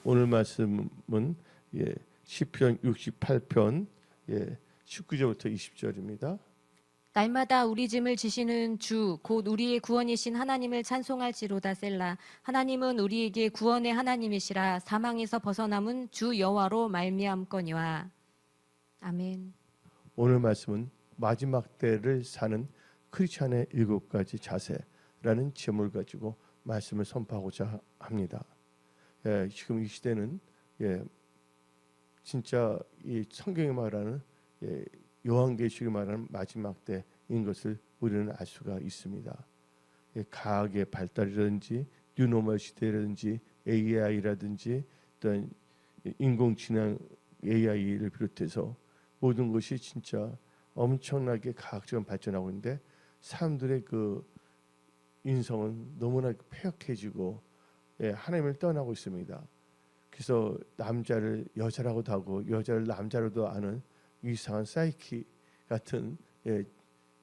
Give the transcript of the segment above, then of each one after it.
오늘 말씀은 시편 68편 19절부터 20절입니다. 날마다 우리 짐을 지시는 주 곧 우리의 구원이신 하나님을 찬송할지로다. 셀라. 하나님은 우리에게 구원의 하나님이시라. 사망에서 벗어남은 주 여호와로 말미암거니와. 아멘. 오늘 말씀은 마지막 때를 사는 크리스찬의 7가지 자세라는 제목을 가지고 말씀을 선포하고자 합니다. 지금 이 시대는 진짜 이 성경이 말하는 요한계시록이 말하는 마지막 때인 것을 우리는 알 수가 있습니다. 과학의 발달이라든지 뉴노멀 시대라든지 AI라든지 또한 인공지능 AI를 비롯해서 모든 것이 진짜 엄청나게 과학적으로 발전하고 있는데 사람들의 그 인성은 너무나 폐역해지고 하나님을 떠나고 있습니다. 그래서 남자를 여자라고도 하고 여자를 남자로도 아는 이상한 사이키 같은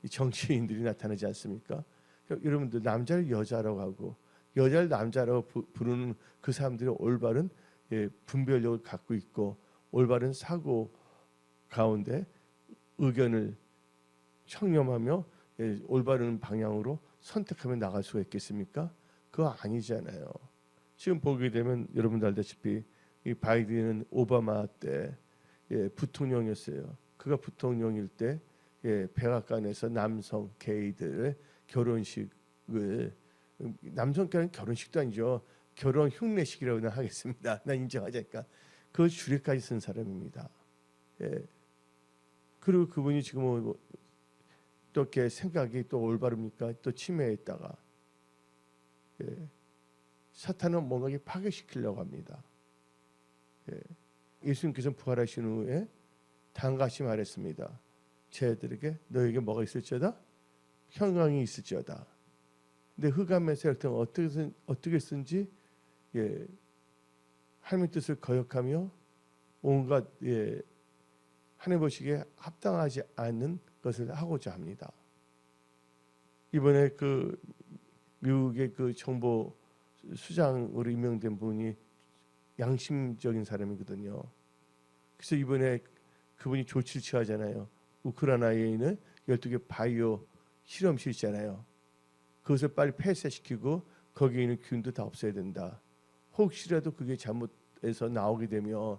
정치인들이 나타나지 않습니까? 여러분들 남자를 여자라고 하고 여자를 남자라고 부르는 그 사람들이 올바른 분별력을 갖고 있고 올바른 사고 가운데 의견을 청렴하며 올바른 방향으로 선택하며 나갈 수가 있겠습니까? 그거 아니잖아요. 지금 보게 되면 여러분들 알다시피 이 바이든은 오바마 때 부통령이었어요. 그가 부통령일 때 백악관에서 남성 게이들의 결혼식을 남성끼리는 결혼식도 아니죠. 결혼 흉내식이라고 하겠습니다. 난 인정하자니까 그 주례까지 쓴 사람입니다. 그리고 그분이 지금 또 이렇게 생각이 또 올바릅니까? 또 침해했다가 사탄은 뭔가 파괴시키려고 합니다. 예수님께서 부활하신 후에 다음같이 말했습니다. 쟤들에게 너에게 뭐가 있을지어다? 평강이 있을지어다. 근데 흑암에서 어떻게 쓴지 하나님의 뜻을 거역하며 온갖 하나님 보시기에 합당하지 않는 것을 하고자 합니다. 이번에 그 미국의 그 정보 수장으로 임명된 분이 양심적인 사람이거든요. 그래서 이번에 그분이 조치를 취하잖아요. 우크라이나에 있는 12개 바이오 실험실 있잖아요. 그것을 빨리 폐쇄시키고 거기에 있는 균도 다 없애야 된다. 혹시라도 그게 잘못해서 나오게 되면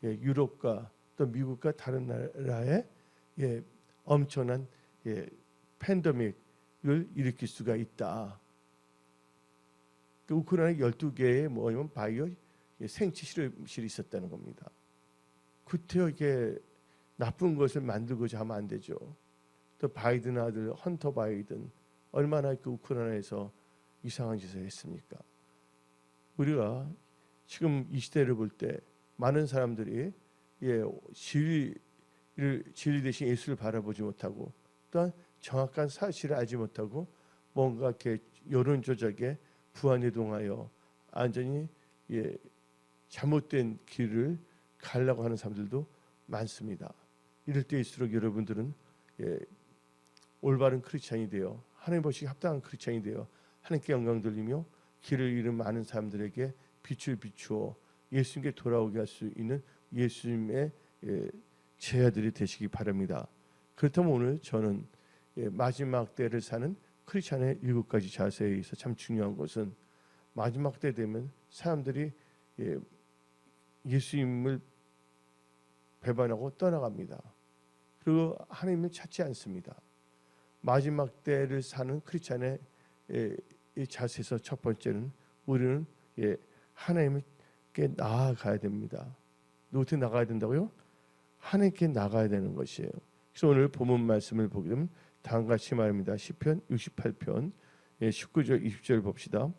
유럽과 또 미국과 다른 나라에 엄청난 팬데믹을 일으킬 수가 있다. 그 우크라이나 12개의 바이오 생체 실험실이 있었다는 겁니다. 구태여 나쁜 것을 만들고자 하면 안 되죠. 또 바이든 아들 헌터 바이든 얼마나 그 우크라이나에서 이상한 짓을 했습니까? 우리가 지금 이 시대를 볼 때 많은 사람들이 진리 대신 예수를 바라보지 못하고 또한 정확한 사실을 알지 못하고 뭔가 이렇게 여론 조작에 부안해동하여 완전히 잘못된 길을 가려고 하는 사람들도 많습니다. 이럴 때일수록 여러분들은 올바른 크리스찬이 되어 하나님 보시기에 합당한 크리스찬이 되어 하나님께 영광 돌리며 길을 잃은 많은 사람들에게 빛을 비추어 예수님께 돌아오게 할 수 있는 예수님의 제자들이 되시기 바랍니다. 그렇다면 오늘 저는 마지막 때를 사는 크리스찬의 7가지 자세에 있어 참 중요한 것은 마지막 때 되면 사람들이 예수님을 배반하고 떠나갑니다. 그리고 하나님을 찾지 않습니다. 마지막 때를 사는 크리스찬의 이 자세에서 첫 번째는 우리는 하나님께 나아가야 됩니다. 어떻게 나가야 된다고요? 하나님께 나가야 되는 것이에요. 그래서 오늘 본문 말씀을 보게 되면 다음같이 말합니다. 시편 68편 19절 20절 봅시다.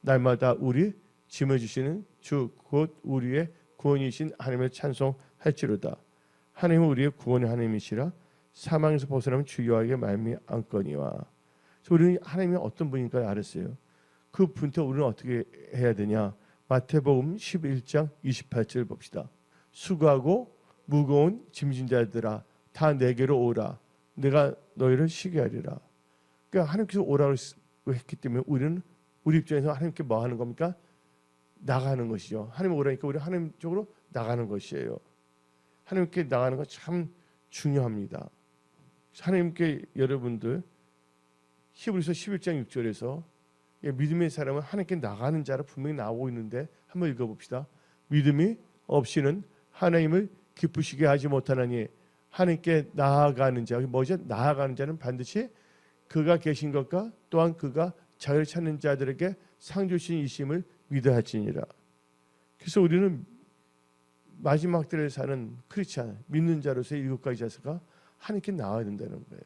날마다 우리 짐을 주시는 주 곧 우리의 구원이신 하나님을 찬송할지로다. 하나님은 우리의 구원의 하나님이시라. 사망에서 벗어나면 주 여호와에게 말미암거니와. 그래서 우리는 하나님이 어떤 분인가 알았어요. 그 분부터 우리는 어떻게 해야 되냐? 마태복음 11장 28절 봅시다. 수고하고 무거운 짐진 자들아 다 내게로 오라. 내가 너희를 쉬게 하리라. 그러니까 하나님께서 오라고 했기 때문에 우리는 우리 입장에서 하나님께 뭐 하는 겁니까? 나가는 것이죠. 하나님 오라니까 우리 하나님 쪽으로 나가는 것이에요. 하나님께 나가는 거 참 중요합니다. 하나님께 여러분들 히브리서 11장 6절에서 믿음의 사람은 하나님께 나가는 자라 분명히 나오고 있는데 한번 읽어봅시다. 믿음이 없이는 하나님을 기쁘시게 하지 못하나니 하나님께 나아가는 자, 뭐죠? 나아가는 자는 반드시 그가 계신 것과 또한 그가 자기를 찾는 자들에게 상 주신 이심을 믿어야 할지니라. 그래서 우리는 마지막 때를 사는 크리스찬, 믿는 자로서의 7가지 자세가 하나님께 나아야 된다는 거예요.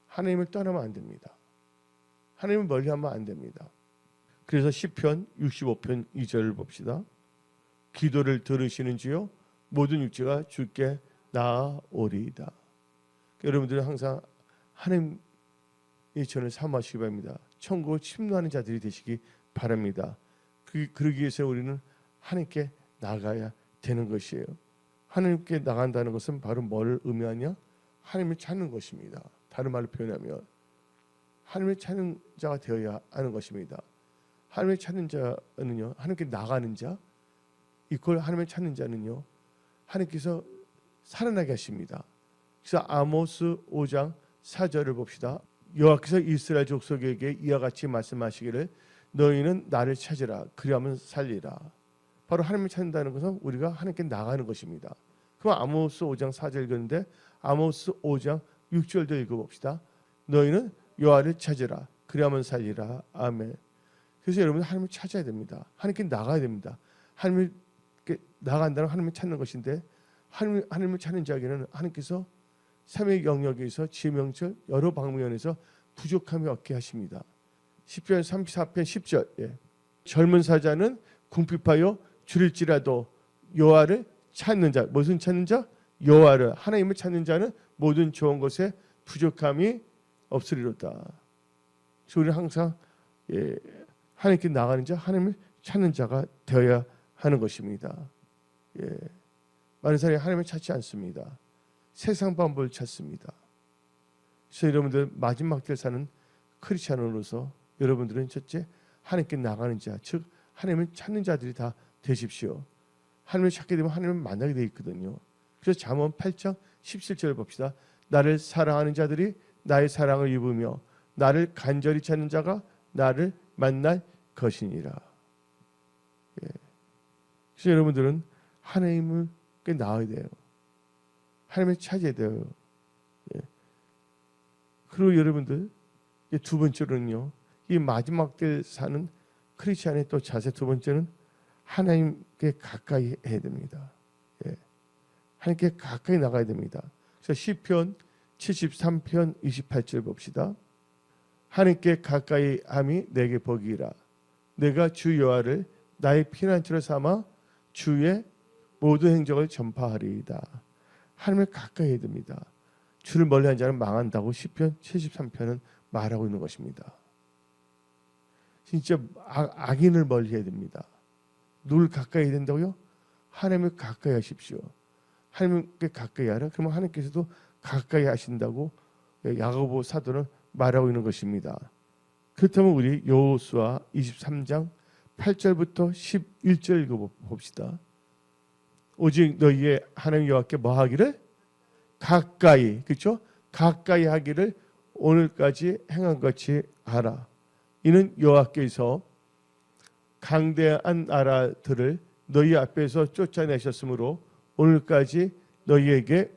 하나님을 떠나면 안 됩니다. 하나님을 멀리하면 안 됩니다. 그래서 시편 65편 2절을 봅시다. 기도를 들으시는지요 모든 육체가 주께 나아오리이다. 여러분들은 항상 하나님이 저를 사모하시기 바랍니다. 천국을 침노하는 자들이 되시기 바랍니다. 그러기 위해서 우리는 하나님께 나가야 되는 것이에요. 하나님께 나간다는 것은 바로 뭘 의미하냐? 하나님을 찾는 것입니다. 다른 말로 표현하면 하나님을 찾는 자가 되어야 하는 것입니다. 하나님을 찾는 자는요, 하나님께 나가는 자, 이걸 하나님을 찾는 자는요, 하나님께서 살아나게 하십니다. 그래서 아모스 5장 4절을 봅시다. 여호와께서 이스라엘 족속에게 이와 같이 말씀하시기를 너희는 나를 찾으라 그리하면 살리라. 바로 하나님을 찾는다는 것은 우리가 하나님께 나가는 것입니다. 그럼 아모스 5장 4절 읽었는데 아모스 5장 6절도 읽어봅시다. 너희는 여호와를 찾으라 그리하면 살리라. 아멘. 그래서 여러분 하나님을 찾아야 됩니다. 하나님께 나가야 됩니다. 하나님께 나간다는 하나님을 찾는 것인데 하나님을 찾는 자에게는 하나님께서 삼위 영역에서 지명절 여러 방면에서 부족함이 없게 하십니다. 시편 34편 10절 젊은 사자는 궁핍하여 줄일지라도 여호와를 찾는 자, 무슨 찾는 자? 여호와를, 하나님을 찾는 자는 모든 좋은 것에 부족함이 없으리로다. 그래서 우리는 항상 하나님께 나가는 자, 하나님을 찾는 자가 되어야 하는 것입니다. 많은 사람이 하나님을 찾지 않습니다. 세상 방법을 찾습니다. 그래서 여러분들 마지막 때 사는 크리스찬으로서 여러분들은 첫째 하나님께 나가는 자, 즉 하나님을 찾는 자들이 다 되십시오. 하나님을 찾게 되면 하나님을 만나게 되어 있거든요. 그래서 잠언 8장 17절을 봅시다. 나를 사랑하는 자들이 나의 사랑을 입으며 나를 간절히 찾는 자가 나를 만날 것이니라. 그래서 여러분들은 하나님께 나와야 돼요. 하나님을 찾아야 돼요. 그리고 여러분들 두 번째로는요, 이 마지막 때 사는 크리스찬의 또 자세 두 번째는 하나님께 가까이 해야 됩니다. 하나님께 가까이 나가야 됩니다. 그래서 시편 73편 28절 봅시다. 하나님께 가까이 함이 내게 복이라. 내가 주 여호와를 나의 피난처로 삼아 주의 모든 행적을 전파하리이다. 하나님을 가까이 해야 됩니다. 주를 멀리한 자는 망한다고 시편 73편은 말하고 있는 것입니다. 진짜 악인을 멀리해야 됩니다. 누굴 가까이 해야 된다고요? 하나님을 가까이 하십시오. 하나님께 가까이 하라. 그러면 하나님께서도 가까이 하신다고 야고보 사도는 말하고 있는 것입니다. 그렇다면 우리 여호수아 23장 8절부터 11절 읽어봅시다. 오직 너희의 하나님 여호와께 뭐 하기를? 가까이, 그렇죠? 가까이 하기를 오늘까지 행한 것이 하라. 이는 여호와께서 강대한 나라들을 너희 앞에서 쫓아내셨으므로 오늘까지 너희에게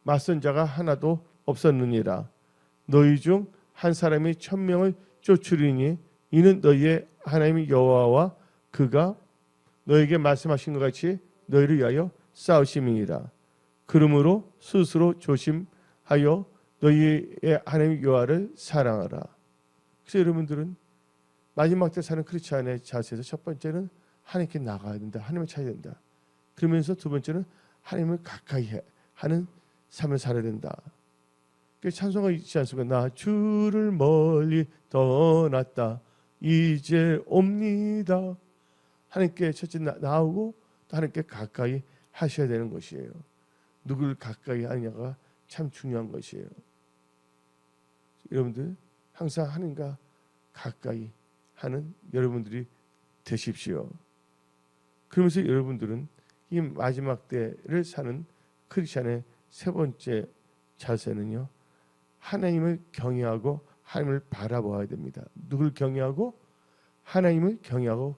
맞선 자가 하나도 없었느니라. 너희 중 한 사람이 1000명을 쫓으리니 이는 너희의 하나님 여호와와 그가 너희에게 말씀하신 것 같이 너희를 위하여 싸우심이니라. 그러므로 스스로 조심하여 너희의 하나님 여호와를 사랑하라. 그래서 여러분들은 마지막 때 사는 크리스찬의 자세에서 첫 번째는 하나님께 나가야 된다. 하나님을 찾아야 된다. 그러면서 두 번째는 하나님을 가까이 하는 삶을 살아야 된다. 찬송가 있지 않습니까? 나 주를 멀리 떠났다 이제 옵니다. 하나님께 첫째 나오고 또 하나님께 가까이 하셔야 되는 것이에요. 누구를 가까이 하느냐가 참 중요한 것이에요. 여러분들 항상 하나님과 가까이 하는 여러분들이 되십시오. 그러면서 여러분들은 이 마지막 때를 사는 크리스천의 세 번째 자세는요, 하나님을 경외하고 하나님을 바라봐야 됩니다. 누굴 경외하고? 하나님을 경외하고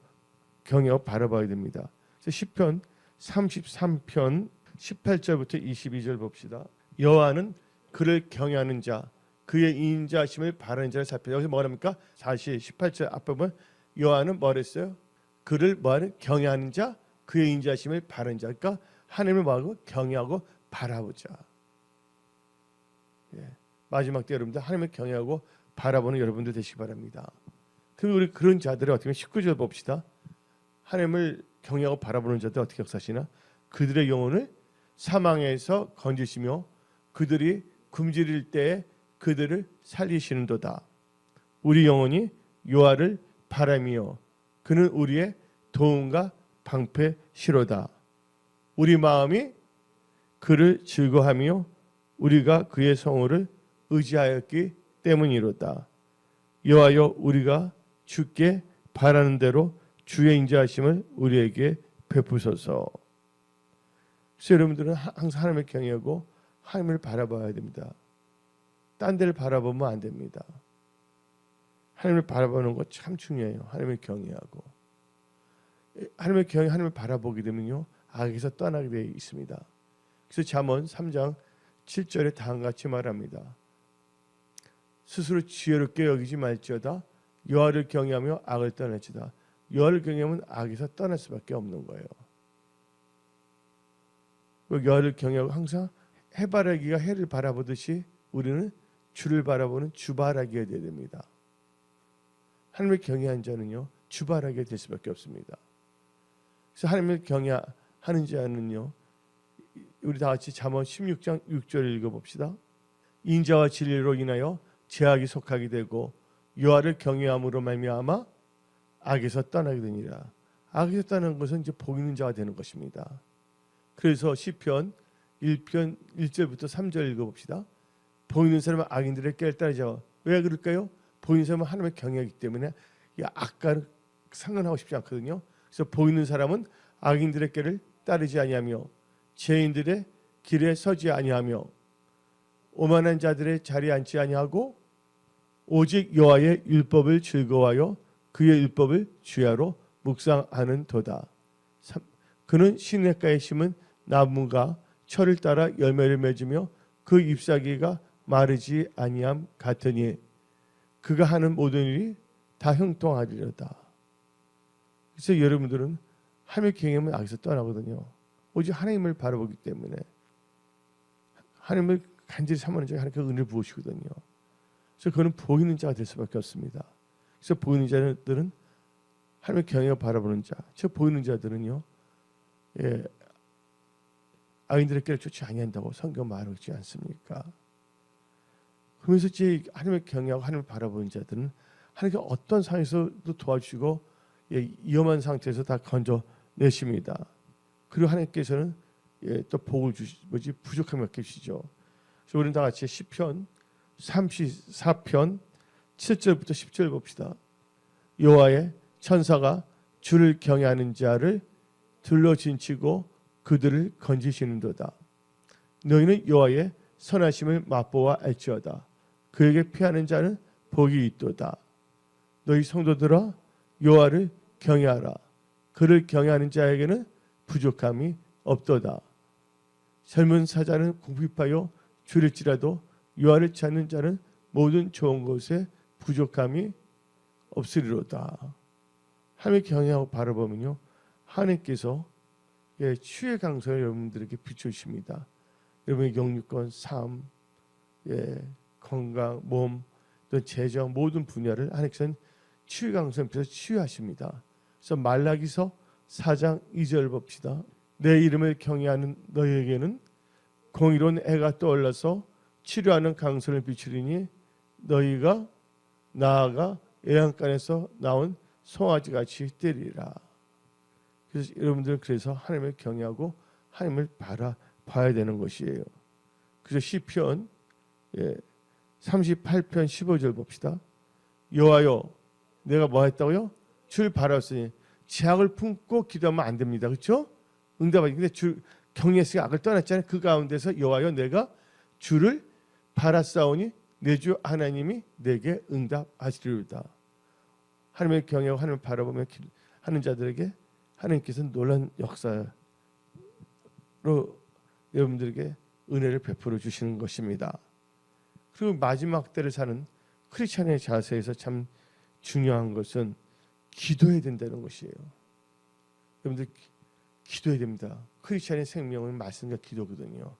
바라봐야 됩니다. 시편 33편 18절부터 22절 봅시다. 여호와는 그를 경외하는 자, 그의 인자하심을 바라는 자를 살펴. 여기서 뭐랍니까? 다시 18절 앞에 보면 여호와는 뭐랬어요? 그를 뭐하는? 경외하는 자, 그의 인자하심을 바라는 자. 그러니까 하나님을 뭐하고? 경외하고 바라보자. 예. 마지막 때 여러분들 하나님을 경외하고 바라보는 여러분들 되시기 바랍니다. 그리고 우리 그런 자들을 어떻게 19절 봅시다. 하나님을 경외하고 바라보는 자들 어떻게 역사하시나? 그들의 영혼을 사망에서 건지시며 그들이 굶주릴 때에 그들을 살리시는도다. 우리 영혼이 여호와를 바라며 그는 우리의 도움과 방패시로다. 우리 마음이 그를 즐거하며 우리가 그의 성호를 의지하였기 때문이로다. 여호와여, 우리가 주께 바라는 대로 주의 인자하심을 우리에게 베푸소서. 그래서 여러분들은 항상 하나님을 경외하고 하나님을 바라봐야 됩니다. 딴 데를 바라보면 안 됩니다. 하나님을 바라보는 것 참 중요해요. 하나님을 경외하고 하나님을 바라보게 되면요, 악에서 떠나게 되어 있습니다. 그래서 잠언 3장 7절에 다음과 같이 말합니다. 스스로 지혜롭게 여기지 말지어다. 여호와를 경외하며 악을 떠날지다. 여호와를 경외하면 악에서 떠날 수밖에 없는 거예요. 여호와를 경외하고 항상 해바라기가 해를 바라보듯이 우리는 주를 바라보는 주바라기가 되어야 됩니다. 하나님을 경외한 자는요, 주바라기가 될 수밖에 없습니다. 그래서 하나님을 경외하는 자는요, 우리 다 같이 잠언 16장 6절을 읽어봅시다. 인자와 진리로 인하여 죄악이 속하게 되고 여호와를 경외함으로 말미암아 악에서 떠나게 되니라. 악에서 떠나는 것은 이제 복 있는 자가 되는 것입니다. 그래서 시편 1편 1절부터 3절 읽어봅시다. 복 있는 사람은 악인들의 깨를 따르자. 왜 그럴까요? 복 있는 사람은 하나님을 경외하기 때문에 이 악과는 상관하고 싶지 않거든요. 그래서 복 있는 사람은 악인들의 깨를 따르지 아니하며 죄인들의 길에 서지 아니하며 오만한 자들의 자리에 앉지 아니하고 오직 여호와의 율법을 즐거워하여 그의 율법을 주야로 묵상하는 도다. 그는 시냇가에 심은 나무가 철을 따라 열매를 맺으며 그 잎사귀가 마르지 아니함 같으니 그가 하는 모든 일이 다 형통하리로다. 그래서 여러분들은 하나님을 경외하면 악에서 떠나거든요. 오직 하나님을 바라보기 때문에 하나님을 간절히 사모하는 자가 하나님께 은혜를 부으시거든요. 그래서 그는 보이는 자가 될 수밖에 없습니다. 그래서 보이는 자들은 하나님을 경외하고 바라보는 자, 즉 보이는 자들은요, 악인들의 길을 쫓지 아니한다고 성경 말하지 않습니까? 그러면서 하나님을 경외하고 하나님을 바라보는 자들은 하나님께 어떤 상황에서도 도와주시고 위험한 상태에서 다 건져내십니다. 그리고 하나님께서는 또 복을 주시지 부족함이 없으시죠. 그래서 우리는 다 같이 시편 34편 7절부터 10절 봅시다. 여호와의 천사가 주를 경외하는 자를 둘러진치고 그들을 건지시는도다. 너희는 여호와의 선하심을 맛보아 알지어다. 그에게 피하는 자는 복이 있도다. 너희 성도들아, 여호와를 경외하라. 그를 경외하는 자에게는 부족함이 없도다. 젊은 사자는 궁핍하여 줄일지라도 여호와를 찾는 자는 모든 좋은 것에 부족함이 없으리로다. 하나님을 경외하고 바라보면요, 하나님께서 치유의 강성을 여러분들에게 비춰주십니다. 여러분의 영육권, 삶, 건강, 몸, 또 재정 모든 분야를 하나님께서는 치유의 강성을 비춰서 치유하십니다. 그래서 말라기서 4장 2절 봅시다. 내 이름을 경외하는 너희에게는 공의로운 해가 떠올라서 치료하는 강선을 비추리니 너희가 나아가 애양간에서 나온 송아지 같이 되리라. 그래서 여러분들은 그래서 하나님을 경외하고 하나님을 바라봐야 되는 것이에요. 그래서 시편 38편 15절 봅시다. 여호와여, 내가 뭐 했다고요? 주를 바라봤으니 죄악을 품고 기도하면 안 됩니다. 그렇죠? 응답하지. 근데 주 경외했으니 악을 떠났잖아요. 그 가운데서 여호와여 내가 주를 바라싸우니 내 주 하나님이 내게 응답하시리로다. 하나님의 경외하고 하나님을 바라보며 하는 자들에게 하나님께서는 놀라운 역사로 여러분들에게 은혜를 베풀어 주시는 것입니다. 그리고 마지막 때를 사는 크리스천의 자세에서 참 중요한 것은 기도해야 된다는 것이에요. 여러분들 기도해야 됩니다. 크리스천의 생명은 말씀과 기도거든요.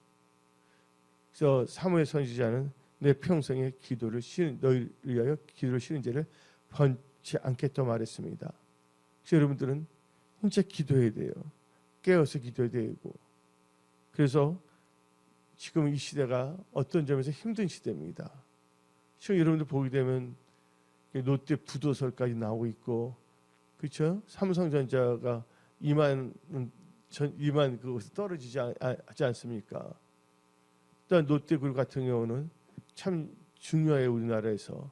그래서 사무엘 선지자는 내 평생의 기도를 너희를 위하여 기도를 쉬는 죄를 번지 않겠다 말했습니다. 그래서 여러분들은 진짜 기도해야 돼요. 깨어서 기도해야 되고. 그래서 지금 이 시대가 어떤 점에서 힘든 시대입니다. 지금 여러분들 보게 되면 롯데 부도설까지 나오고 있고, 그렇죠? 삼성전자가 2만 그것이 떨어지지 않습니까? 일단 롯데그룹 같은 경우는 참 중요해요, 우리나라에서.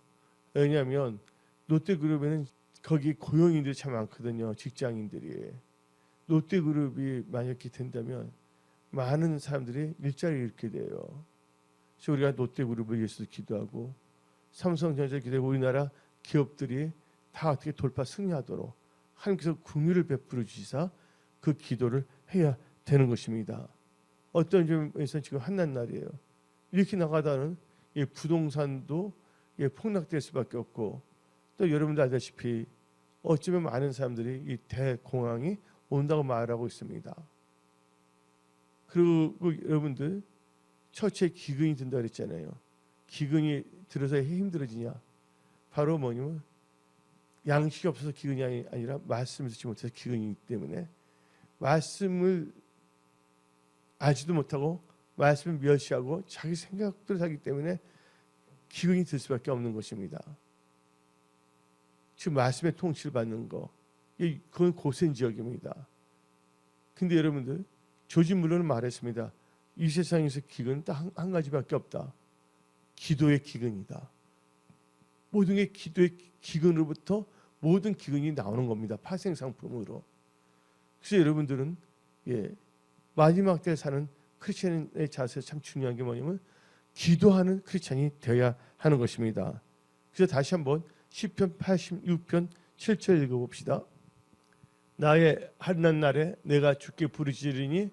왜냐하면 롯데그룹에는 거기 고용인들이 참 많거든요, 직장인들이. 롯데그룹이 만약에 된다면 많은 사람들이 일자리를 잃게 돼요. 그래서 우리가 롯데그룹을 위해서도 기도하고 삼성전자 기도하고 우리나라 기업들이 다 어떻게 돌파 승리하도록 하나님께서 긍휼을 베풀어 주시사 그 기도를 해야 되는 것입니다. 어떤 점에서 지금 한난 날이에요. 이렇게 나가다는 이 부동산도 폭락될 수밖에 없고, 또 여러분도 알다시피 어쩌면 많은 사람들이 이 대공황이 온다고 말하고 있습니다. 그리고 여러분들 처치에 기근이 든다 그랬잖아요. 기근이 들어서 힘들어지냐? 바로 뭐냐면 양식이 없어서 기근이 아니라 말씀을 듣지 못해서 기근이기 때문에 말씀을 알지도 못하고 말씀을 멸시하고 자기 생각대로 하기 때문에 기근이 들 수밖에 없는 것입니다. 지금 말씀의 통치를 받는 거, 그건 고센 지역입니다. 근데 여러분들 조지 물러는 말했습니다. 이 세상에서 기근은 딱 한 가지밖에 없다. 기도의 기근이다. 모든 게 기도의 기근으로부터 모든 기근이 나오는 겁니다. 파생상품으로. 그래서 여러분들은 마지막 때 사는 크리스천의 자세에서 참 중요한 게 뭐냐면 기도하는 크리스천이 되어야 하는 것입니다. 그래서 다시 한번 시편 86편 7절 읽어봅시다. 나의 한낱 날에 내가 주께 부르짖으니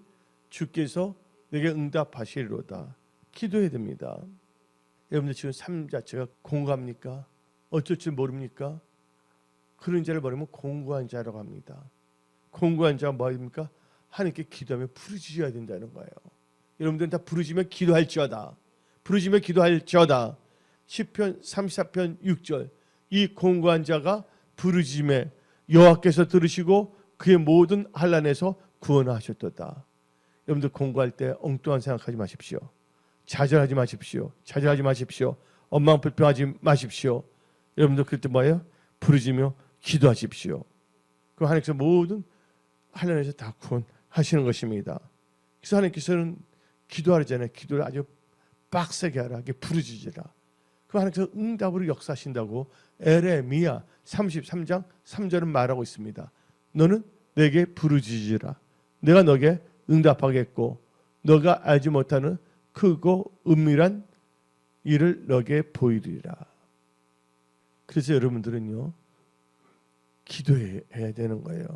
주께서 내게 응답하시리로다. 기도해야 됩니다. 여러분들 지금 삶 자체가 공고합니까? 어쩔 줄 모릅니까? 그런 자를 버리면 공고한 자라고 합니다. 공고한 자가 뭐입니까? 하나님께 기도하며 부르짖어야 된다는 거예요. 여러분들은 다 부르짖으며 기도할지어다. 부르짖으며 기도할지어다. 시편 34편 6절. 이 공고한 자가 부르짖음에 여호와께서 들으시고 그의 모든 환난에서 구원하셨도다. 여러분들 공고할 때 엉뚱한 생각하지 마십시오. 좌절하지 마십시오. 좌절하지 마십시오. 원망 불평하지 마십시오. 여러분들 그때 뭐예요? 부르짖으며 기도하십시오. 그럼 하나님께서 모든 환난에서 다 구원하시는 것입니다. 그래서 하나님께서는 기도하잖아요. 기도를 아주 빡세게 하라. 부르짖으라. 그럼 하나님께서 응답으로 역사하신다고 에레미야 33장 3절은 말하고 있습니다. 너는 내게 부르짖으라. 내가 너에게 응답하겠고 너가 알지 못하는 크고 은밀한 일을 너에게 보이리라. 그래서 여러분들은요 기도해야 되는 거예요.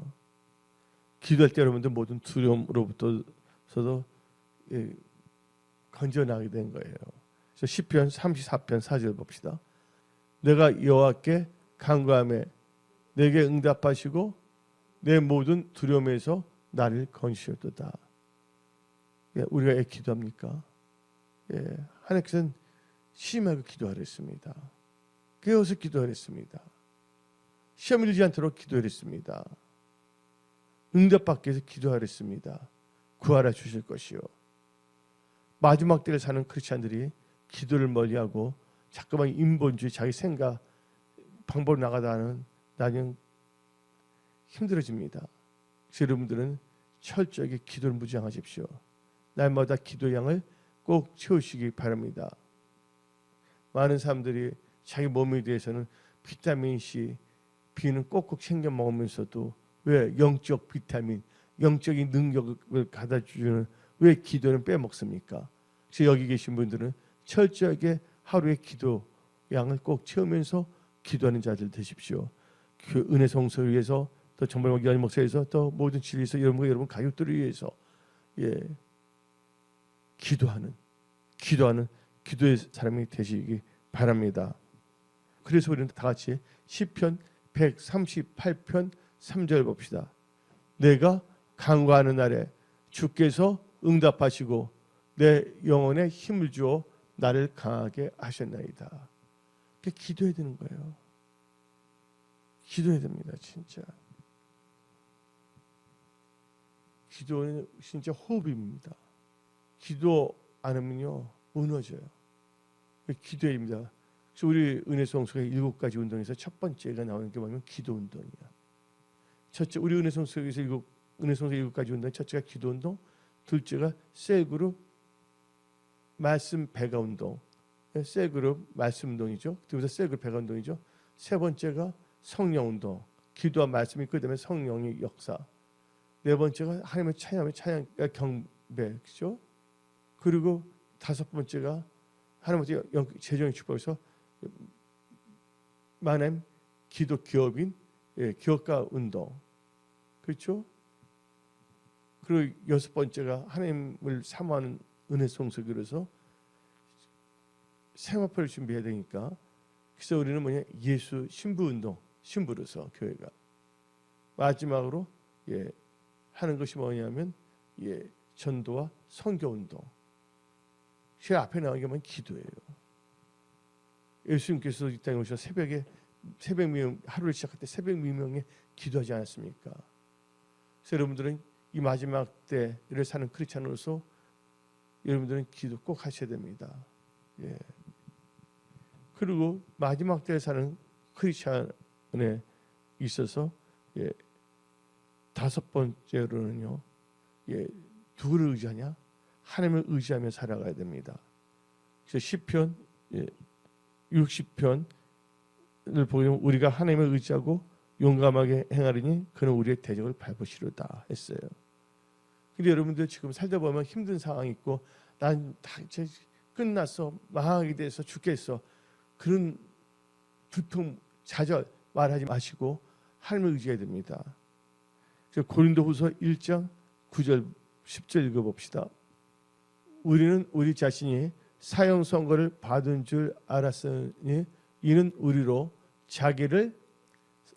기도할 때 여러분들 모든 두려움으로부터서도 건져나게 된 거예요. 그래서 시편 34편 4절 봅시다. 내가 여호와께 간구하며 내게 응답하시고 내 모든 두려움에서 나를 건지셨도다. 우리가 왜 기도합니까? 하나님께서는 심하게 기도하랬습니다. 깨어서 기도하랬습니다. 시험 들지 않도록 기도하랬습니다. 응답받기 위해서 기도하랬습니다. 구하라 주실 것이요. 마지막 때를 사는 크리스찬들이 기도를 멀리하고 자꾸만 인본주의 자기 생각 방법으로 나가다는 나중에 힘들어집니다. 그래서 여러분들은 철저하게 기도를 무장하십시오. 날마다 기도 양을 꼭 채우시기 바랍니다. 많은 사람들이 자기 몸에 대해서는 비타민 C, 비는 꼭꼭 챙겨 먹으면서도 왜 영적 비타민, 영적인 능력을 갖다주는 왜 기도는 빼먹습니까? 그래서 여기 계신 분들은 철저하게 하루의 기도 양을 꼭 채우면서 기도하는 자들 되십시오. 그 은혜 성소를 위해서 또 정말 기관 목사에서 또 모든 진리에서 여러분 가족들을 위해서 기도하는 기도의 사람이 되시기 바랍니다. 그래서 우리는 다 같이 시편 138편 3절 봅시다. 내가 간구하는 날에 주께서 응답하시고 내 영혼에 힘을 주어 나를 강하게 하셨나이다. 기도해야 되는 거예요. 기도해야 됩니다. 진짜. 기도는 진짜 호흡입니다. 기도 안 하면요 무너져요. 기도입니다. 그래서 우리 은혜성소의 7가지 운동에서 첫 번째가 나오는 게 뭐냐면 기도 운동이야. 첫째, 우리 은혜성소에서 은혜성소 7가지 운동, 첫째가 기도 운동, 둘째가 셀그룹 말씀 배가 운동, 셀그룹 말씀 운동이죠. 그래서 셀그룹 배가 운동이죠. 세 번째가 성령 운동, 기도와 말씀이 그다음에 성령의 역사. 네 번째가 하나님의 찬양 경배, 그렇죠? 그리고 다섯 번째가 하나님의 재정의 축복에서 만남 기도 기업인 기업가 운동, 그렇죠? 그리고 여섯 번째가 하나님을 사모하는 은혜 성소교로서 생활표를 준비해야 되니까 그래서 우리는 뭐냐 예수 신부 운동, 신부로서 교회가 마지막으로 하는 것이 뭐냐면 전도와 선교 운동. 제 앞에 나온 게 뭐냐면 기도예요. 예수님께서 이 땅에 오셔서 새벽 미명 하루를 시작할 때 새벽 미명에 기도하지 않았습니까? 그래서 여러분들은 이 마지막 때를 사는 크리스찬으로서 여러분들은 기도 꼭 하셔야 됩니다. 그리고 마지막 때에 사는 크리스찬에 있어서 다섯 번째로는요, 누구를 의지하냐? 하나님을 의지하며 살아가야 됩니다. 그래서 시편 60편을 보면 우리가 하나님을 의지하고 용감하게 행하리니 그는 우리의 대적을 밟으시리로다 했어요. 근데 여러분들 지금 살다 보면 힘든 상황이 있고 난 다 이제 끝났어, 망하게 돼서 죽겠어, 그런 두통, 좌절 말하지 마시고 하나님을 의지해야 됩니다. 그래서 고린도후서 1장 9절 10절 읽어봅시다. 우리는 우리 자신이 사형 선고를 받은 줄 알았으니 이는 우리로 자기를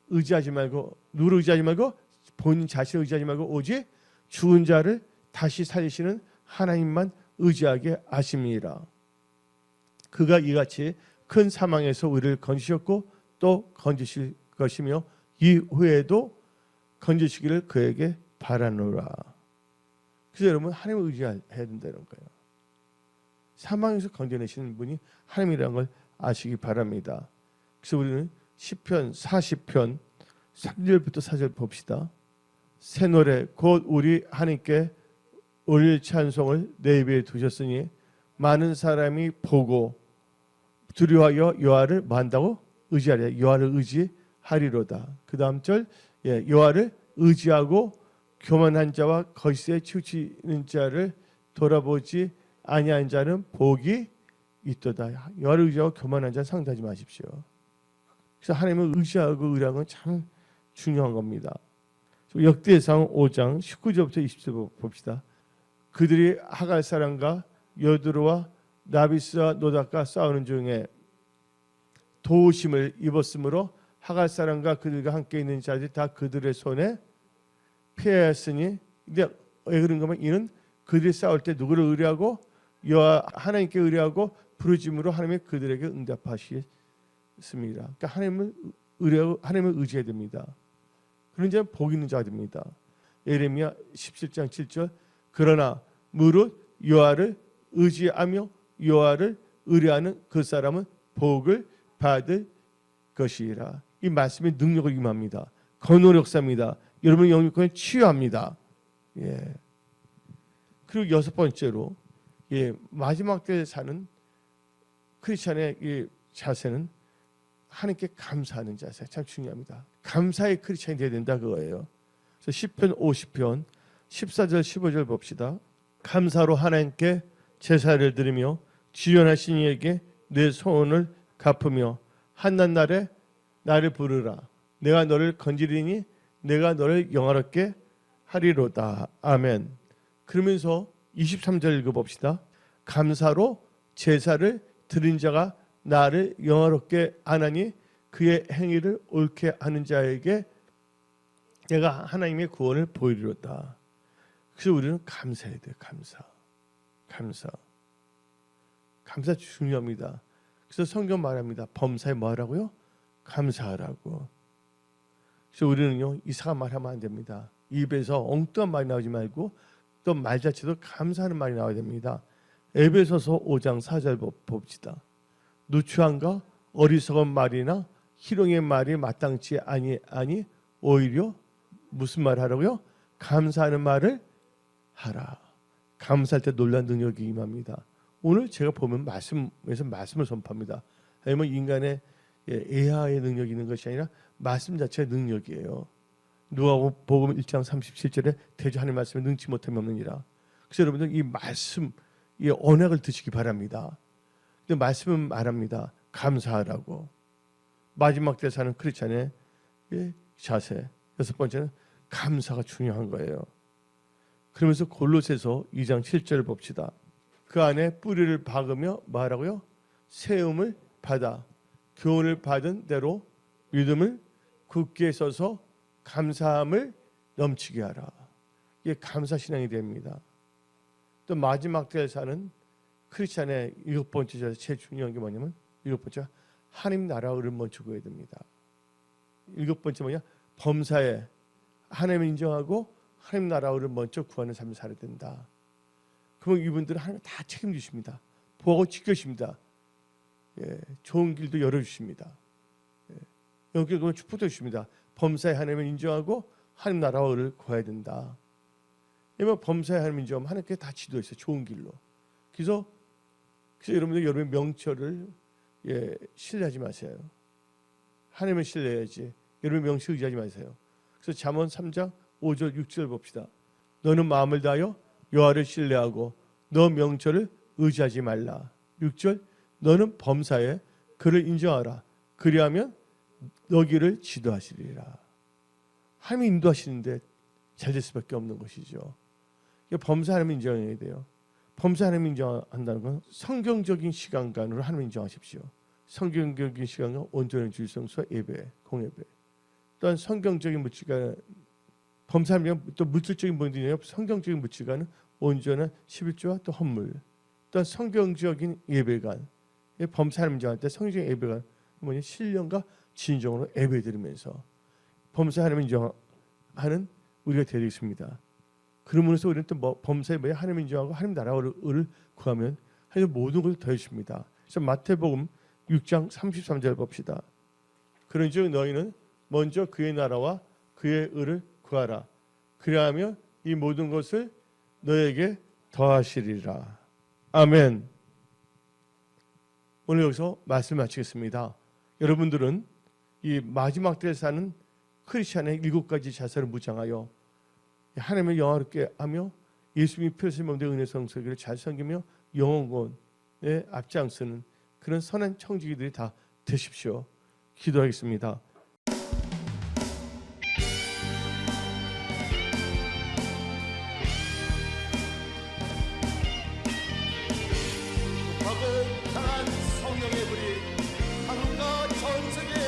의지하지 말고, 누구를 의지하지 말고, 본인 자신을 의지하지 말고 오직 죽은 자를 다시 살리시는 하나님만 의지하게 하심이라. 그가 이같이 큰 사망에서 우리를 건지셨고 또 건지실 것이며 이후에도 건지시기를 그에게 바라노라. 그래서 여러분 하나님을 의지해야 된다는 거예요. 사망에서 건져내시는 분이 하나님이라는 걸 아시기 바랍니다. 그래서 우리는 시편 40편 3절부터 4절 봅시다. 새 노래 곧 우리 하나님께 올릴 찬송을 내 입에 두셨으니 많은 사람이 보고 두려워하여 여호와를 만다고 의지하려. 여호와를 의지하리로다. 그 다음 절 여호와를 의지하고 교만한 자와 거짓에 치우치는 자를 돌아보지 아니한 자는 복이 있도다. 여호와를 의지하고 교만한 자는 상대하지 마십시오. 그래서 하나님을 의지하고 의뢰하는 건 참 중요한 겁니다. 역대상 5장 19절부터 20절 봅시다. 그들이 하갈 사람과 여드로와 나비스와 노닥과 싸우는 중에 도우심을 입었으므로 하갈 사람과 그들과 함께 있는 자들이 다 그들의 손에 피하였으니, 근데 왜 그런가 하면 이는 그들이 싸울 때 누구를 의뢰하고 여호와 하나님께 의뢰하고 부르짖음으로 하나님이 그들에게 응답하시습니다. 그러니까 하나님을 의뢰하고 하나님을 의지해야 됩니다. 그런 자는 복 있는 자들입니다. 예레미야 17장 7절 그러나 무릇 여호와를 의지하며 여호와를 의뢰하는 그 사람은 복을 받을 것이라. 이 말씀의 능력을 임합니다. 건설 역사입니다. 여러분의 영육권에 치유합니다. 그리고 여섯 번째로 마지막 때에 사는 크리스찬의 이 자세는 하나님께 감사하는 자세 참 중요합니다. 감사의 크리스천이 되어야 된다 그거예요. 그래서 시편 50편 14절 15절 봅시다. 감사로 하나님께 제사를 드리며 지존하신 이에게 내 소원을 갚으며 한낱날에 나를 부르라. 내가 너를 건지리니 내가 너를 영화롭게 하리로다. 아멘. 그러면서 23절 읽어봅시다. 감사로 제사를 드린 자가 나를 영화롭게 하나니 그의 행위를 옳게 하는 자에게 내가 하나님의 구원을 보이리로다. 그래서 우리는 감사해야 돼요. 감사 중요합니다. 그래서 성경 말합니다. 범사에 뭐 하라고요? 감사하라고. 그래서 우리는요 이상한 말 하면 안 됩니다. 입에서 엉뚱한 말이 나오지 말고 또 말 자체도 감사하는 말이 나와야 됩니다. 에베소서 5장 4절 봅시다. 누추한가 어리석은 말이나 희롱의 말이 마땅치 아니 오히려 무슨 말 하라고요? 감사하는 말을 하라. 감사할 때 놀라운 능력이 임합니다. 오늘 제가 보면 말씀에서 말씀을 선포합니다. 아니면 인간의 예하의 능력이 있는 것이 아니라 말씀 자체의 능력이에요. 누가복음 1장 37절에 대저 하나님의 말씀에 능치 못함이 없느니라. 그래서 여러분들 이 말씀, 이 언약을 드시기 바랍니다. 근데 말씀은 말합니다. 감사하라고. 마지막 때 사는 크리스찬의 자세. 여섯 번째는 감사가 중요한 거예요. 그러면서 골로새서 2장 7절 봅시다. 그 안에 뿌리를 박으며 뭐하라고요? 세움을 받아 교훈을 받은 대로 믿음을 굳게 서서 감사함을 넘치게 하라. 이게 감사신앙이 됩니다. 또 마지막 때에 사는 크리스찬의 일곱 번째 자세 제일 중요한 게 뭐냐면 일곱 번째 하나님 나라를 먼저 구해야 됩니다. 일곱 번째 뭐냐? 범사에 하나님을 인정하고 하나님 나라를 먼저 구하는 삶을 살아야 된다. 그러면 이분들은 하나님 다 책임지십니다. 보호하고 지켜십니다. 좋은 길도 열어주십니다. 여기 그러면 축복도 주십니다. 범사에 하나님을 인정하고 하나님 나라를 구해야 된다. 왜냐면 범사에 하나님을 인정하면 하나님께 다 지도했어요. 좋은 길로. 그래서 여러분들 여러분의 명철을 신뢰하지 마세요. 하나님을 신뢰해야지. 여러분의 명철 의지하지 마세요. 그래서 잠언 3장 5절 6절 봅시다. 너는 마음을 다하여 여호와를 신뢰하고 너 명철을 의지하지 말라. 6절 너는 범사에 그를 인정하라. 그리하면 너 길을 지도하시리라. 하나님이 인도하시는데 잘 될 수밖에 없는 것이죠. 범사 하나님 인정해야 돼요. 범사 하나님 인정한다는 건 성경적인 시간관으로 하나님 인정하십시오. 성경적인 시간과 온전한 주일성수와 예배, 공예배. 또한 성경적인 물질관, 범사 하나님 또 물질적인 본질이에요. 성경적인 물질관은 온전한 11조와 또 헌물. 또한 성경적인 예배관. 범사 하나님 인정할 때 성경적인 예배관 뭐냐? 신령과 진정으로 예배드리면서 범사 하나님 인정하는 우리가 되겠습니다. 그러면서 우리는 또 범사에 뭐야? 하나님 인정하고 하나님 나라를 구하면 하나님 모든 것을 더해줍니다. 그래서 마태복음 6장 33절 봅시다. 그런즉 너희는 먼저 그의 나라와 그의 의를 구하라. 그리하면 이 모든 것을 너에게 더하시리라. 아멘. 오늘 여기서 말씀 마치겠습니다. 여러분들은 이 마지막 때에 사는 크리스천의 7가지 자세를 무장하여 하나님을 영화롭게 하며 예수님이 펴신 몸된 은혜 성소기를 잘 섬기며 영혼권에 앞장서는 그런 선한 청지기들이 다 되십시오. 기도하겠습니다. 박은 강한 성령의 불이 하늘과 전 세계